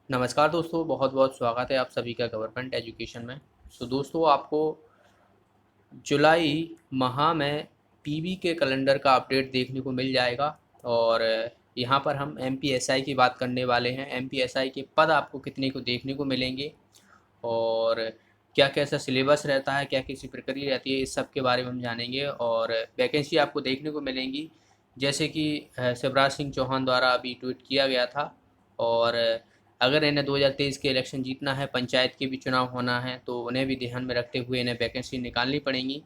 नमस्कार दोस्तों, बहुत बहुत स्वागत है आप सभी का गवर्नमेंट एजुकेशन में। दोस्तों, आपको जुलाई माह में पीवी के कैलेंडर का अपडेट देखने को मिल जाएगा। और यहाँ पर हम एमपीएसआई की बात करने वाले हैं। एमपीएसआई के पद आपको कितने को देखने को मिलेंगे और क्या कैसा सिलेबस रहता है, क्या कैसी प्रक्रिया रहती है, इस सब के बारे में हम जानेंगे। और वैकेंसी आपको देखने को मिलेंगी, जैसे कि शिवराज सिंह चौहान द्वारा अभी ट्वीट किया गया था। और अगर इन्हें 2023 के इलेक्शन जीतना है, पंचायत के भी चुनाव होना है, तो उन्हें भी ध्यान में रखते हुए इन्हें वैकेंसी निकालनी पड़ेंगी।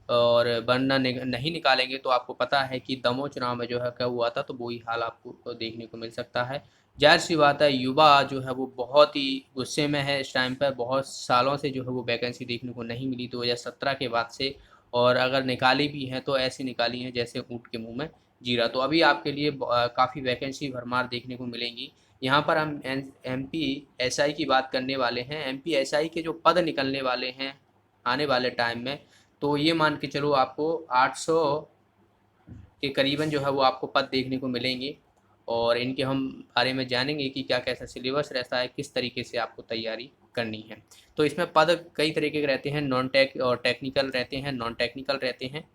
और वरना नहीं निकालेंगे तो आपको पता है कि दमोह चुनाव में जो है क्या हुआ था, तो वही हाल आपको देखने को मिल सकता है। जाहिर सी बात है, युवा जो है वो बहुत ही गुस्से में है इस टाइम पर। बहुत सालों से जो है वो वैकेंसी देखने को नहीं मिली 2017 के बाद से। और अगर निकाली भी हैं तो ऐसी निकाली हैं जैसे ऊँट के मुंह में जीरा। तो अभी आपके लिए काफ़ी वैकेंसी भरमार देखने को मिलेंगी। यहाँ पर हम एम पी एस आई की बात करने वाले हैं। एम पी एस आई के जो पद निकलने वाले हैं आने वाले टाइम में, तो ये मान के चलो आपको 800 के करीबन जो है वो आपको पद देखने को मिलेंगे। और इनके हम बारे में जानेंगे कि क्या कैसा सिलेबस रहता है, किस तरीके से आपको तैयारी करनी है। तो इसमें पद कई तरीके के रहते हैं, नॉन टेक और टेक्निकल रहते हैं, नॉन टेक्निकल रहते हैं।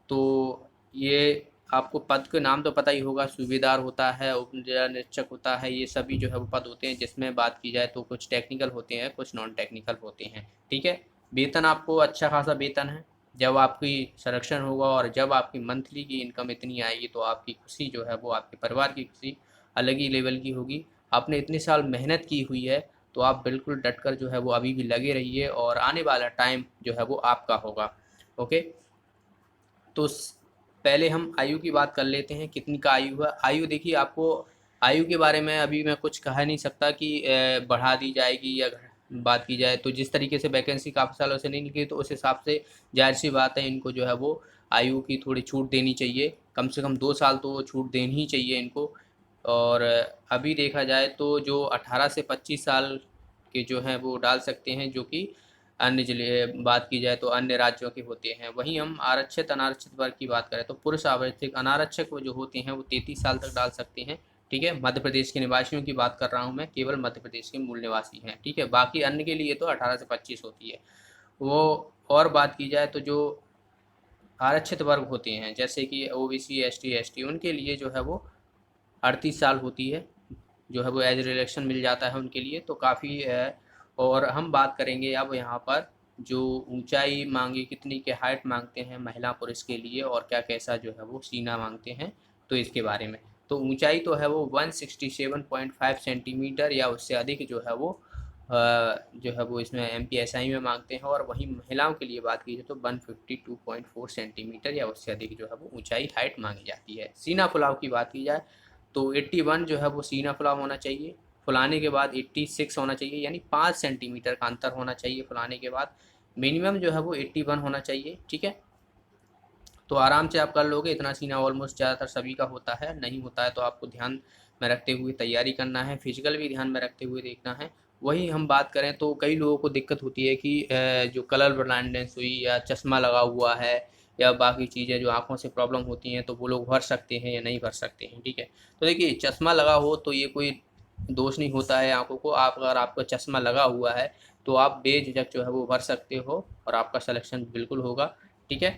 तो ये आपको पद के नाम तो पता ही होगा, सूबेदार होता है, उप जिला निरीक्षक होता है, ये सभी जो है वो पद होते हैं। जिसमें बात की जाए तो कुछ टेक्निकल होते हैं, कुछ नॉन टेक्निकल होते हैं। ठीक है। वेतन आपको अच्छा खासा वेतन है। जब आपकी संरक्षण होगा और जब आपकी मंथली की इनकम इतनी आएगी तो आपकी खुशी जो है वो, आपके परिवार की खुशी अलग ही लेवल की होगी। आपने इतने साल मेहनत की हुई है, तो आप बिल्कुल डट कर जो है वो अभी भी लगे रहिए और आने वाला टाइम जो है वो आपका होगा। ओके। तो पहले हम आयु की बात कर लेते हैं, कितनी का आयु है। आयु देखिए, आपको आयु के बारे में अभी मैं कुछ कह नहीं सकता कि बढ़ा दी जाएगी या बात की जाए। तो जिस तरीके से वैकेंसी काफ़ी सालों से नहीं निकली, तो उस हिसाब से जाहिर सी बात है इनको जो है वो आयु की थोड़ी छूट देनी चाहिए। कम से कम 2 साल तो छूट देनी ही चाहिए इनको। और अभी देखा जाए तो जो 18 से 25 साल के जो हैं वो डाल सकते हैं, जो कि अन्य जिले बात की जाए तो अन्य राज्यों के होते हैं। वहीं हम आरक्षित अनारक्षित वर्ग की बात करें तो पुरुष आरक्षित अनारक्षक वो जो होते हैं वो 33 साल तक डाल सकते हैं। ठीक है। मध्य प्रदेश के निवासियों की बात कर रहा हूँ मैं, केवल मध्य प्रदेश के मूल निवासी हैं। ठीक है। बाकी अन्य के लिए तो 18 से 25 होती है वो। और बात की जाए तो जो आरक्षित वर्ग होते हैं, जैसे कि ओबीसी, एसटी, एसटी, उनके लिए जो है वो 38 साल होती है, जो है वो एज रिलेक्शन मिल जाता है उनके लिए, तो काफ़ी है। और हम बात करेंगे अब यहाँ पर जो ऊंचाई मांगी, कितनी के हाइट मांगते हैं महिला पुरुष के लिए, और क्या कैसा जो है वो सीना मांगते हैं, तो इसके बारे में। तो ऊंचाई तो है वो 167.5 सेंटीमीटर या उससे अधिक जो है वो जो है वो इसमें एम पी एस आई में मांगते हैं। और वहीं महिलाओं के लिए बात की जाए तो 152.4 सेंटीमीटर या उससे अधिक जो है वो ऊंचाई हाइट मांगी जाती है। सीना फुलाव की बात की जाए तो 81 जो है वो सीना फुलाव होना चाहिए। फुलाने के बाद 86 होना चाहिए, यानी 5 सेंटीमीटर का अंतर होना चाहिए फुलाने के बाद। मिनिमम जो है वो 81 होना चाहिए। ठीक है। तो आराम से आप कर लोगे इतना सीना। ऑलमोस्ट ज़्यादातर सभी का होता है, नहीं होता है तो आपको ध्यान में रखते हुए तैयारी करना है, फिजिकल भी ध्यान में रखते हुए देखना है। वही हम बात करें तो कई लोगों को दिक्कत होती है कि जो कलर ब्लाइंडनेस हुई या चश्मा लगा हुआ है या बाकी चीज़ें जो आँखों से प्रॉब्लम होती हैं, तो वो लोग भर सकते हैं या नहीं भर सकते हैं। ठीक है। तो देखिए, चश्मा लगा हो तो ये कोई दोष नहीं होता है आँखों को। आप अगर आपका चश्मा लगा हुआ है तो आप बेझिझक जो है वो भर सकते हो और आपका सिलेक्शन बिल्कुल होगा। ठीक है।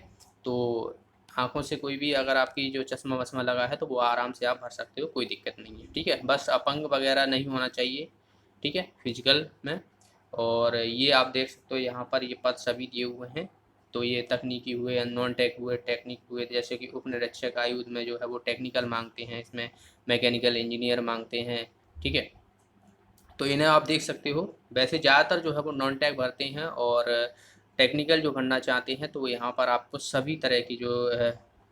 तो आँखों से कोई भी अगर आपकी जो चश्मा वश्मा लगा है तो वो आराम से आप भर सकते हो, कोई दिक्कत नहीं है। ठीक है। बस अपंग वगैरह नहीं होना चाहिए। ठीक है, फिजिकल में। और ये आप देख सकते हो यहाँ पर ये पद सभी दिए हुए हैं। तो ये तकनीकी हुए, नॉन टेक हुए, टेक्निक हुए, जैसे कि उप निरीक्षक आयुध में जो है वो टेक्निकल मांगते हैं, इसमें मैकेनिकल इंजीनियर मांगते हैं। ठीक है। तो इन्हें आप देख सकते हो। वैसे ज़्यादातर जो है वो नॉन टेक भरते हैं और टेक्निकल जो भरना चाहते हैं तो यहाँ पर आपको सभी तरह की जो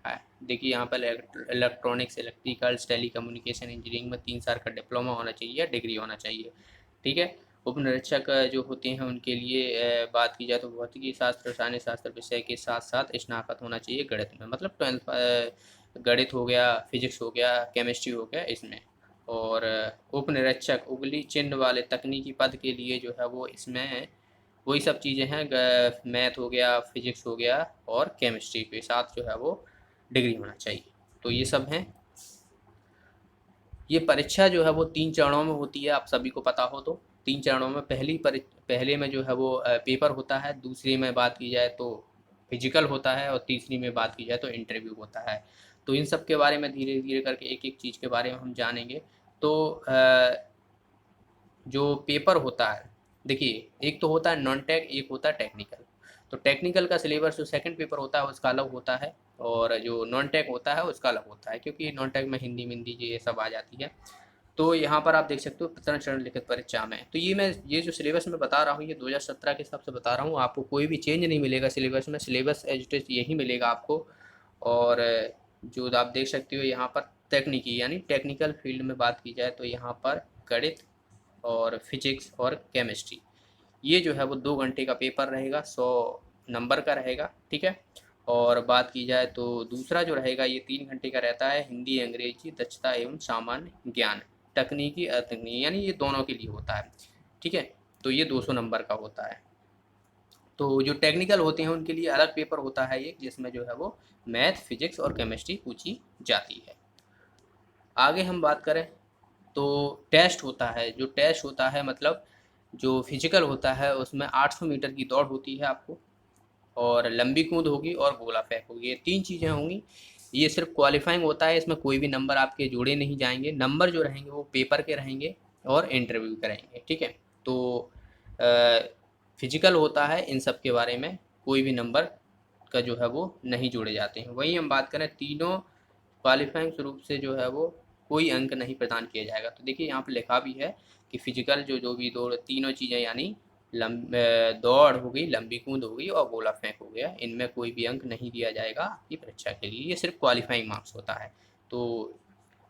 देखिए यहाँ पर electronics, electricals, telecommunication engineering में 3 साल का डिप्लोमा होना चाहिए या डिग्री होना चाहिए। ठीक है। उप निरीक्षक जो होते हैं उनके लिए बात की जाए तो भौतिकी शास्त्र, रसायन शास्त्र विषय के साथ साथ स्नातक होना चाहिए गणित में, मतलब 12 गणित हो गया, फिजिक्स हो गया, केमिस्ट्री हो गया इसमें। और उप निरीक्षक उंगली चिन्ह वाले तकनीकी पद के लिए जो है वो इसमें वही सब चीज़ें हैं, मैथ हो गया, फिजिक्स हो गया और केमिस्ट्री के साथ जो है वो डिग्री होना चाहिए। तो ये सब हैं। ये परीक्षा जो है वो 3 चरणों में होती है, आप सभी को पता हो तो। 3 चरणों में पहले में जो है वो पेपर होता है, दूसरे में बात की जाए तो फिजिकल होता है, और तीसरी में बात की जाए तो इंटरव्यू होता है। तो इन सब के बारे में धीरे धीरे करके एक एक चीज़ के बारे में हम जानेंगे। तो जो पेपर होता है, देखिए, एक तो होता है नॉन टेक, एक होता है टेक्निकल। तो टेक्निकल का सिलेबस जो सेकंड पेपर होता है उसका अलग होता है, और जो नॉन टेक होता है उसका अलग होता है, क्योंकि नॉन टेक में हिंदी मिंदी ये सब आ जाती है। तो यहाँ पर आप देख सकते हो प्रथम चरण लिखित परीक्षा में। तो ये जो सिलेबस मैं बता रहा हूँ ये 2017 के हिसाब से बता रहा हूँ, आपको कोई भी चेंज नहीं मिलेगा सिलेबस में, सिलेबस एज इट इज यही मिलेगा आपको। और जो आप देख सकते हो यहाँ पर तकनीकी यानी टेक्निकल फील्ड में बात की जाए तो यहाँ पर गणित और फिजिक्स और केमिस्ट्री, ये जो है वो 2 घंटे का पेपर रहेगा, 100 नंबर का रहेगा, ठीक है। और बात की जाए तो दूसरा जो रहेगा ये 3 घंटे का रहता है, हिंदी अंग्रेजी दक्षता एवं सामान्य ज्ञान, तकनीकी अतकनीकी, यानी ये दोनों के लिए होता है, ठीक है। तो ये 200 नंबर का होता है। तो जो टेक्निकल होते हैं उनके लिए अलग पेपर होता है एक, जिसमें जो है वो मैथ फिजिक्स और केमिस्ट्री पूछी जाती है। आगे हम बात करें तो टेस्ट होता है, जो टेस्ट होता है मतलब जो फिजिकल होता है उसमें 800 मीटर की दौड़ होती है आपको, और लंबी कूद होगी और गोला फेंक होगी, ये 3 चीज़ें होंगी। ये सिर्फ क्वालिफाइंग होता है, इसमें कोई भी नंबर आपके जोड़े नहीं जाएंगे, नंबर जो रहेंगे वो पेपर के रहेंगे और इंटरव्यू करेंगे, ठीक है। तो फिजिकल होता है, इन सब के बारे में कोई भी नंबर का जो है वो नहीं जोड़े जाते हैं। वहीं हम बात करें तीनों क्वालिफाइंग स्वरूप से जो है वो कोई अंक नहीं प्रदान किया जाएगा। तो देखिए यहाँ पे लिखा भी है कि फिजिकल जो भी दौड़ तीनों चीज़ें यानी दौड़ हो गई, लंबी कूद हो गई और गोला फेंक हो गया, इनमें कोई भी अंक नहीं दिया जाएगा आपकी परीक्षा के लिए, ये सिर्फ क्वालिफाइंग मार्क्स होता है। तो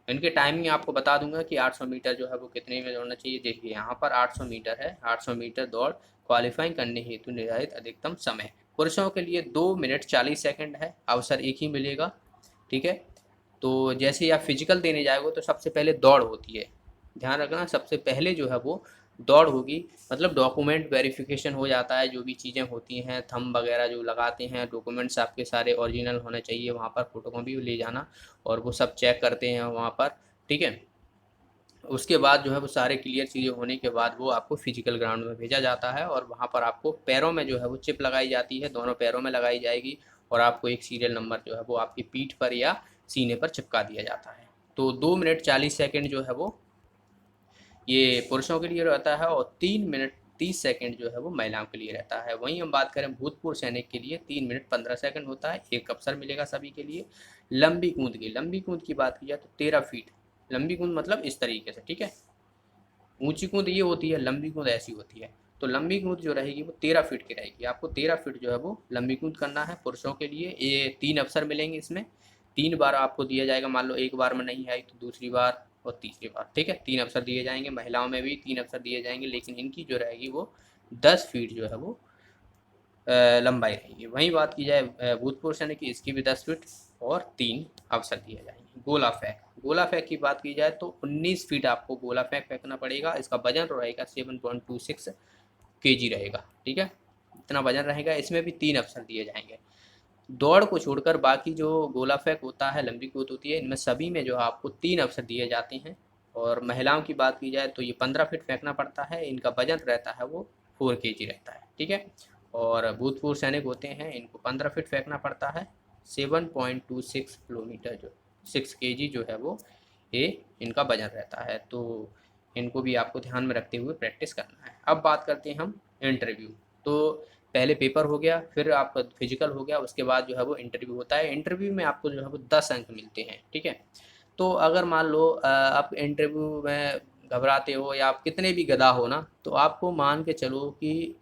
इनके टाइमिंग आपको बता दूंगा कि 800 मीटर जो है वो कितने में दौड़ना चाहिए। देखिए यहाँ पर 800 मीटर है, 800 मीटर दौड़ क्वालिफाइंग करने हेतु निर्धारित अधिकतम समय पुरुषों के लिए 2 मिनट 40 सेकंड है, अवसर एक ही मिलेगा, ठीक है। तो जैसे ही आप फिजिकल देने जाओगे तो सबसे पहले दौड़ होती है, ध्यान रखना, सबसे पहले जो है वो दौड़ होगी, मतलब डॉक्यूमेंट वेरिफिकेशन हो जाता है, जो भी चीज़ें होती हैं थंब वगैरह जो लगाते हैं, डॉक्यूमेंट्स आपके सारे ओरिजिनल होने चाहिए, वहाँ पर फोटोकॉपी ले जाना, और वो सब चेक करते हैं वहाँ पर, ठीक है। उसके बाद जो है वो सारे क्लियर चीज़ें होने के बाद वो आपको फिजिकल ग्राउंड में भेजा जाता है, और वहाँ पर आपको पैरों में जो है वो चिप लगाई जाती है, दोनों पैरों में लगाई जाएगी, और आपको एक सीरियल नंबर जो है वो आपकी पीठ पर या सीने पर चिपका दिया जाता है। तो 2 मिनट 40 सेकंड जो है वो ये पुरुषों के लिए रहता है, और 3 मिनट 30 सेकंड जो है वो महिलाओं के लिए रहता है। वहीं हम बात करें भूतपूर्व सैनिक के लिए 3 मिनट 15 सेकंड होता है, एक अवसर मिलेगा सभी के लिए। लंबी कूद की बात की जाए तो 13 फीट लंबी कूद, मतलब इस तरीके से, ठीक है। ऊंची कूद ये होती है, लंबी कूद ऐसी होती है। तो लंबी कूद जो रहेगी वो 13 फीट की रहेगी, आपको 13 फीट जो है वो लंबी कूद करना है पुरुषों के लिए। ये 3 अवसर मिलेंगे इसमें, 3 बार आपको दिया जाएगा, मान लो एक बार में नहीं आई तो दूसरी बार और तीसरी बार, ठीक है। 3 अवसर दिए जाएंगे, महिलाओं में भी 3 अवसर दिए जाएंगे, लेकिन इनकी जो रहेगी वो 10 फीट जो है वो लंबाई रहेगी। वहीं बात की जाए भूतपूर्व सैनिक की, इसकी भी 10 फीट और 3 अवसर दिए जाएंगे। गोला फेंक की बात की जाए तो 19 फीट आपको गोला फेंकना पड़ेगा, इसका वजन रहेगा 7.26 kg रहेगा, ठीक है, इतना वजन रहेगा। इसमें भी 3 अवसर दिए जाएंगे। दौड़ को छोड़कर बाकी जो गोला फेंक होता है, लंबी कूद होती है, इनमें सभी में जो है आपको 3 अवसर दिए जाते हैं। और महिलाओं की बात की जाए तो ये 15 फीट फेंकना पड़ता है, इनका वजन रहता है वो 4 kg रहता है, ठीक है। और भूतपूर्व सैनिक होते हैं, इनको 15 फीट फेंकना पड़ता है, 7.26 किलोमीटर जो 6 kg जो है वो ये इनका वजन रहता है। तो इनको भी आपको ध्यान में रखते हुए प्रैक्टिस करना है। अब बात करते हैं हम इंटरव्यू। तो पहले पेपर हो गया, फिर आपका फिजिकल हो गया, उसके बाद जो है वो इंटरव्यू होता है। इंटरव्यू में आपको जो है वो 10 अंक मिलते हैं, ठीक है। तो अगर मान लो आप इंटरव्यू में घबराते हो या आप कितने भी गधा हो ना, तो आपको मान के चलो कि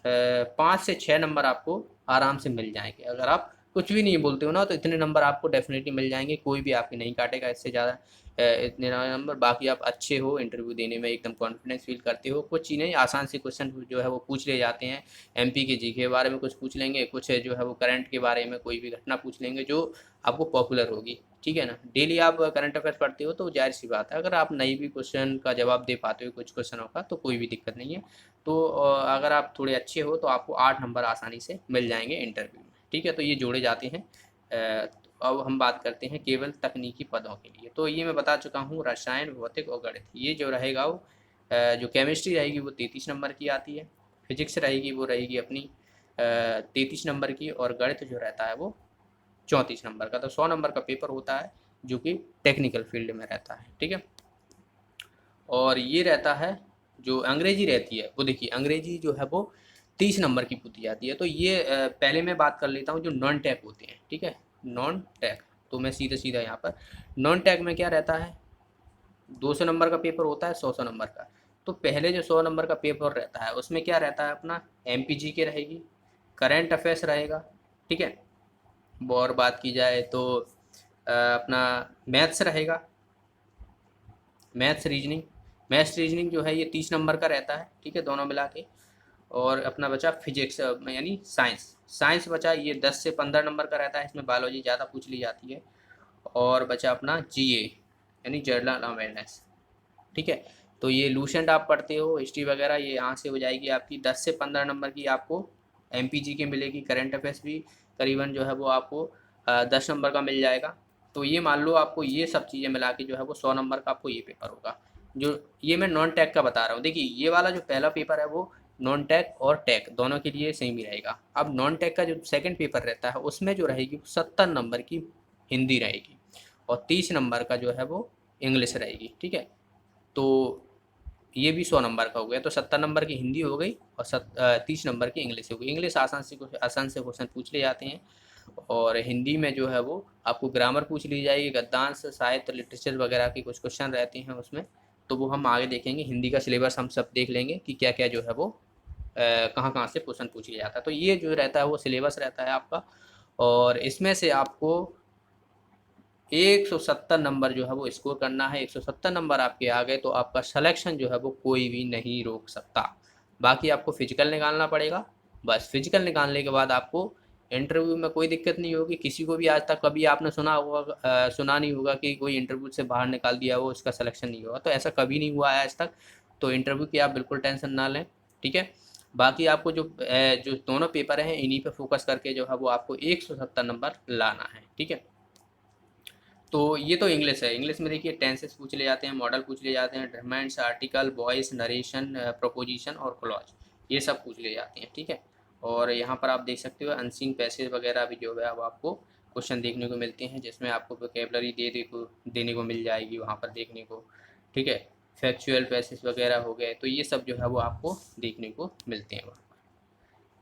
5 से 6 नंबर आपको आराम से मिल जाएंगे। अगर आप कुछ भी नहीं बोलते हो ना तो इतने नंबर आपको डेफिनेटली मिल जाएंगे, कोई भी आपके नहीं काटेगा इससे ज़्यादा इतने नंबर। बाकी आप अच्छे हो, इंटरव्यू देने में एकदम कॉन्फिडेंस फील करते हो, कुछ चीज़ें आसान से क्वेश्चन जो है वो पूछ ले जाते हैं, एमपी के जी के बारे में कुछ पूछ लेंगे, कुछ जो है वो करंट के बारे में कोई भी घटना पूछ लेंगे जो आपको पॉपुलर होगी, ठीक है ना। डेली आप करंट अफेयर्स पढ़ते हो तो जाहिर सी बात है अगर आप नई भी क्वेश्चन का जवाब दे पाते हो कुछ क्वेश्चनों का तो कोई भी दिक्कत नहीं है। तो अगर आप थोड़े अच्छे हो तो आपको 8 नंबर आसानी से मिल जाएंगे इंटरव्यू में, ठीक है। तो ये जोड़े जाते हैं अब हम बात करते हैं केवल तकनीकी पदों के लिए। तो ये मैं बता चुका हूँ, रसायन, भौतिक और गणित। ये जो रहेगा वो जो केमिस्ट्री रहेगी वो 33 नंबर की आती है, फिजिक्स रहेगी वो रहेगी अपनी 33 नंबर की, और गणित जो रहता है वो 34 नंबर का। तो 100 नंबर का पेपर होता है जो कि टेक्निकल फील्ड में रहता है, ठीक है। और ये रहता है जो अंग्रेजी रहती है वो, देखिए अंग्रेजी जो है वो 30 नंबर की पूछी जाती है। तो ये पहले मैं बात कर लेता हूँ जो नॉन टैग होते हैं, ठीक है, नॉन टैग। तो मैं सीधा सीधा यहाँ पर नॉन टैग में क्या रहता है, 200 नंबर का पेपर होता है, 100 नंबर का। तो पहले जो 100 नंबर का पेपर रहता है उसमें क्या रहता है, अपना एमपीजी के रहेगी, करंट अफेयर्स रहेगा, ठीक है। और बात की जाए तो अपना मैथ्स रहेगा, मैथ्स रीजनिंग जो है ये 30 नंबर का रहता है, ठीक है, दोनों मिला के। और अपना बचा फिजिक्स यानी साइंस बचा, ये 10 से 15 नंबर का रहता है, इसमें बायोलॉजी ज़्यादा पूछ ली जाती है। और बचा अपना जीए यानी जनरल अवेयरनेस, ठीक है। तो ये लूसेंट आप पढ़ते हो, हिस्ट्री वगैरह, ये यहाँ से हो जाएगी आपकी 10 से 15 नंबर की आपको एमपीजी के मिलेगी। करंट अफेयर्स भी करीबन जो है वो आपको 10 नंबर का मिल जाएगा। तो ये मान लो आपको ये सब चीज़ें मिला के जो है वो 100 नंबर का आपको ये पेपर होगा। जो ये मैं नॉन टैग का बता रहा हूँ, देखिए ये वाला जो पहला पेपर है वो नॉन टैग और टैग दोनों के लिए सेम ही रहेगा। अब नॉन टैग का जो सेकंड पेपर रहता है उसमें जो रहेगी 70 नंबर की हिंदी रहेगी, और 30 नंबर का जो है वो इंग्लिश रहेगी, ठीक है। तो ये भी 100 नंबर का हो गया। तो 70 नंबर की हिंदी हो गई और 30 नंबर की इंग्लिश हो गई। इंग्लिश आसान से क्वेश्चन पूछ ले जाते हैं, और हिंदी में जो है वो आपको ग्रामर पूछ ली जाएगी, गद्यांश, साहित्य, लिटरेचर वगैरह के कुछ क्वेश्चन रहते हैं उसमें। तो वो हम आगे देखेंगे, हिंदी का सिलेबस हम सब देख लेंगे कि क्या क्या जो है वो कहाँ कहाँ से क्वेश्चन पूछ लिया जाता है। तो ये जो रहता है वो सिलेबस रहता है आपका, और इसमें से आपको 170 नंबर जो है वो स्कोर करना है। 170 नंबर आपके आ गए तो आपका सिलेक्शन जो है वो कोई भी नहीं रोक सकता। बाकी आपको फिजिकल निकालना पड़ेगा, बस फिजिकल निकालने के बाद आपको इंटरव्यू में कोई दिक्कत नहीं होगी। किसी को भी आज तक कभी आपने सुना नहीं होगा कि कोई इंटरव्यू से बाहर निकाल दिया हो, उसका सिलेक्शन नहीं हुआ, तो ऐसा कभी नहीं हुआ है आज तक। तो इंटरव्यू की आप बिल्कुल टेंशन ना लें, ठीक है। बाकी आपको जो दोनों पेपर हैं इन्हीं पे फोकस करके जो है वो आपको 170 नंबर लाना है, ठीक है। तो ये तो इंग्लिश है। इंग्लिश में देखिए टेंसेस पूछ ले जाते हैं, मॉडल पूछ ले जाते हैं, determinants, article, voice, narration, proposition और क्लॉज, ये सब पूछ ले जाते हैं, ठीक है। और यहाँ पर आप देख सकते हो अनसीन पैसेज वगैरह भी जो है अब आपको क्वेश्चन देखने को मिलते हैं, जिसमें आपको वोकेबलरी देने को मिल जाएगी वहाँ पर देखने को, ठीक है। फैक्चुअल पैसेज वगैरह हो गए, तो ये सब जो है वो आपको देखने को मिलते हैं वहाँ पर।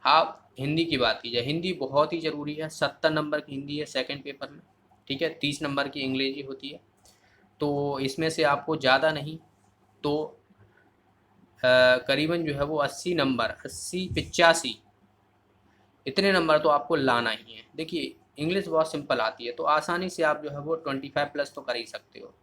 हाँ, हिंदी की बात की जाए, हिंदी बहुत ही ज़रूरी है। 70 नंबर की हिंदी है सेकंड पेपर में, ठीक है। 30 नंबर की अंग्रेजी होती है। तो इसमें से आपको ज़्यादा नहीं तो करीबन जो है वो 80 नंबर, 80 85 इतने नंबर तो आपको लाना ही है। देखिए इंग्लिश बहुत सिंपल आती है, तो आसानी से आप जो है वो 25 प्लस तो कर ही सकते हो,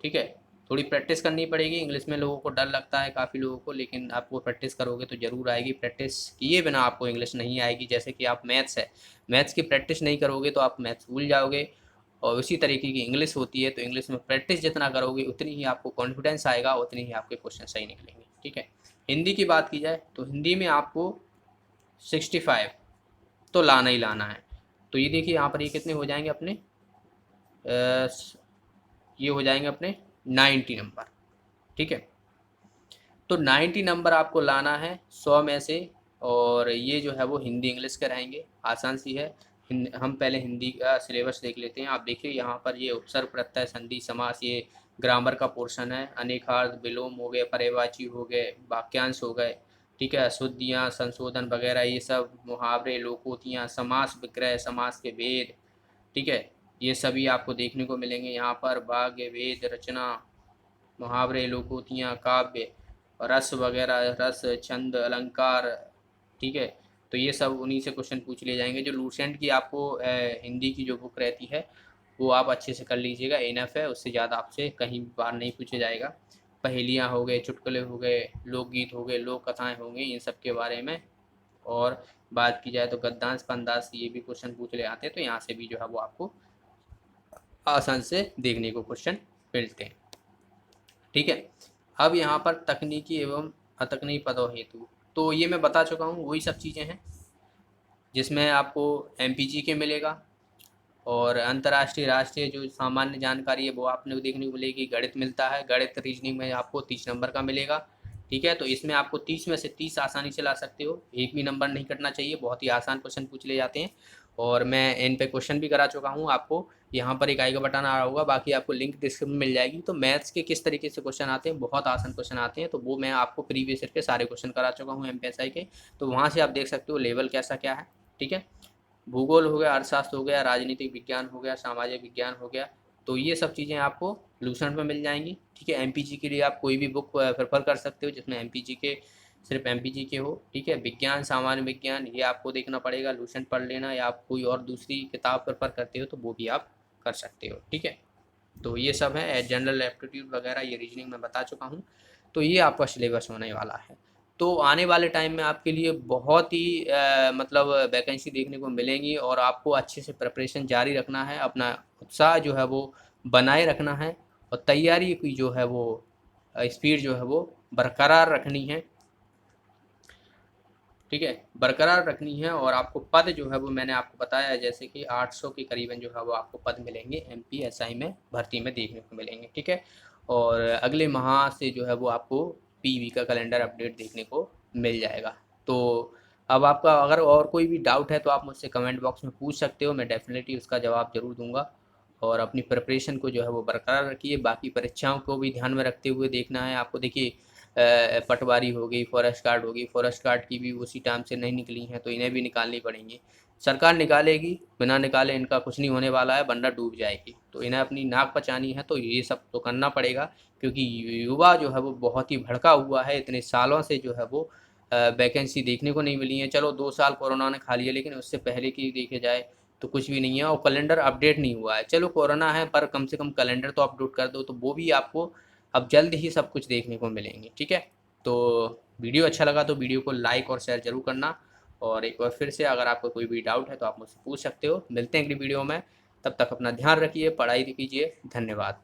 ठीक है। थोड़ी प्रैक्टिस करनी पड़ेगी। इंग्लिश में लोगों को डर लगता है काफ़ी लोगों को, लेकिन आपको प्रैक्टिस करोगे तो ज़रूर आएगी। प्रैक्टिस किए बिना आपको इंग्लिश नहीं आएगी। जैसे कि आप मैथ्स है, मैथ्स की प्रैक्टिस नहीं करोगे तो आप मैथ्स भूल जाओगे, और उसी तरीके की इंग्लिश होती है। तो इंग्लिश में प्रैक्टिस जितना करोगे उतनी ही आपको कॉन्फिडेंस आएगा, उतनी ही आपके क्वेश्चन सही निकलेंगे, ठीक है। हिंदी की बात की जाए तो हिंदी में आपको 65 तो लाना ही लाना है। तो ये देखिए यहाँ पर ये कितने हो जाएंगे अपने, ये हो जाएंगे अपने 90 नंबर, ठीक है। तो 90 नंबर आपको लाना है 100 में से। और ये जो है वो हिंदी इंग्लिश के रहेंगे, आसान सी है। हम पहले हिंदी का सिलेबस देख लेते हैं। आप देखिए यहाँ पर ये उपसर्ग, प्रत्यय, संधि, समास, ये ग्रामर का पोर्शन है। अनेकार्थ, विलोम हो गए, पर्यायवाची हो गए, वाक्यांश हो गए, ठीक है, अशुद्धियाँ, संशोधन वगैरह, ये सब मुहावरे, लोकोक्तियाँ, समास विग्रह, समास के भेद, ठीक है, ये सभी आपको देखने को मिलेंगे यहाँ पर। वाक्य भेद, रचना, मुहावरे, लोकोक्तियाँ, काव्य, रस वगैरह, रस, छंद, अलंकार, ठीक है। तो ये सब उन्हीं से क्वेश्चन पूछ लिए जाएंगे। जो लूसेंट की आपको हिंदी की जो बुक रहती है वो आप अच्छे से कर लीजिएगा, इनफ है, उससे ज़्यादा आपसे कहीं बार नहीं पूछा जाएगा। पहेलियाँ हो गए, चुटकुले हो गए, लोकगीत हो गए, लोक कथाएँ हो गई, इन सब के बारे में। और बात की जाए तो गद्यांश, पंदास, ये भी क्वेश्चन पूछ ले आते हैं। तो यहाँ से भी जो है वो आपको आसान से देखने को क्वेश्चन मिलते हैं, ठीक है। अब यहाँ पर तकनीकी एवं अतकनीकी पदों हेतु, तो ये मैं बता चुका हूँ, वही सब चीज़ें हैं जिसमें आपको एमपीजी के मिलेगा, और अंतर्राष्ट्रीय राष्ट्रीय जो सामान्य जानकारी है वो आपने देखने को मिलेगी। गणित मिलता है, गणित रीजनिंग में आपको 30 नंबर का मिलेगा। ठीक है, तो इसमें आपको 30 में से 30 आसानी से ला सकते हो, एक भी नंबर नहीं कटना चाहिए, बहुत ही आसान क्वेश्चन पूछ ले जाते हैं। और मैं इन पे क्वेश्चन भी करा चुका हूँ आपको, यहाँ पर एक आई का बटन आ रहा होगा, बाकी आपको लिंक डिस्क्रिप्शन में मिल जाएगी। तो मैथ्स के किस तरीके से क्वेश्चन आते हैं, बहुत आसान क्वेश्चन आते हैं, तो वो मैं आपको प्रीवियस ईयर के सारे क्वेश्चन करा चुका हूँ एमपीएसआई के। तो वहाँ से आप देख सकते हो लेवल कैसा क्या है। ठीक है, भूगोल हो गया, अर्थशास्त्र हो गया, राजनीतिक विज्ञान हो गया, सामाजिक विज्ञान हो गया, तो ये सब चीज़ें आपको लूसेंट में मिल जाएंगी। ठीक है, एमपीजी के लिए आप कोई भी बुक प्रेफर कर सकते हो जिसमें एमपीजी के सिर्फ एमपीजी के हो। ठीक है, विज्ञान, सामान्य विज्ञान ये आपको देखना पड़ेगा, लूसेंट पढ़ लेना, या आप कोई और दूसरी किताब प्रेफर करते हो तो वो भी आप कर सकते हो। ठीक है, तो ये सब है, जनरल एप्टीट्यूड वगैरह ये रीजनिंग में बता चुका हूँ। तो ये आपका सिलेबस होने वाला है। तो आने वाले टाइम में आपके लिए बहुत ही मतलब वैकेंसी देखने को मिलेंगी, और आपको अच्छे से प्रिपरेशन जारी रखना है, अपना उत्साह जो है वो बनाए रखना है, और तैयारी की जो है वो स्पीड जो है वो बरकरार रखनी है। ठीक है, बरकरार रखनी है। और आपको पद जो है वो मैंने आपको बताया, जैसे कि 800 के करीबन जो है वो आपको पद मिलेंगे एमपीएसआई में भर्ती में देखने को मिलेंगे। ठीक है, और अगले माह से जो है वो आपको पीवी का कैलेंडर अपडेट देखने को मिल जाएगा। तो अब आपका अगर और कोई भी डाउट है तो आप मुझसे कमेंट बॉक्स में पूछ सकते हो, मैं डेफिनेटली उसका जवाब ज़रूर दूंगा। और अपनी प्रिपरेशन को जो है वो बरकरार रखिए, बाकी परीक्षाओं को भी ध्यान में रखते हुए देखना है आपको। देखिए, पटवारी हो गई, फॉरेस्ट गार्ड होगी, फॉरेस्ट गार्ड की भी उसी टाइम से नहीं निकली हैं, तो इन्हें भी निकालनी पड़ेंगी। सरकार निकालेगी, बिना निकाले इनका कुछ नहीं होने वाला है, बंदा डूब जाएगी। तो इन्हें अपनी नाक बचानी है, तो ये सब तो करना पड़ेगा, क्योंकि युवा जो है वो बहुत ही भड़का हुआ है। इतने सालों से जो है वो वैकेंसी देखने को नहीं मिली है। चलो 2 साल कोरोना ने खा लिया, लेकिन उससे पहले की देखे जाए तो कुछ भी नहीं है, और कैलेंडर अपडेट नहीं हुआ है। चलो कोरोना है, पर कम से कम कैलेंडर तो अपलोड कर दो, तो वो भी आपको अब जल्द ही सब कुछ देखने को मिलेंगे। ठीक है, तो वीडियो अच्छा लगा तो वीडियो को लाइक और शेयर जरूर करना। और एक बार फिर से अगर आपको कोई भी डाउट है तो आप मुझसे पूछ सकते हो। मिलते हैं अगली वीडियो में, तब तक अपना ध्यान रखिए, पढ़ाई कीजिए। धन्यवाद।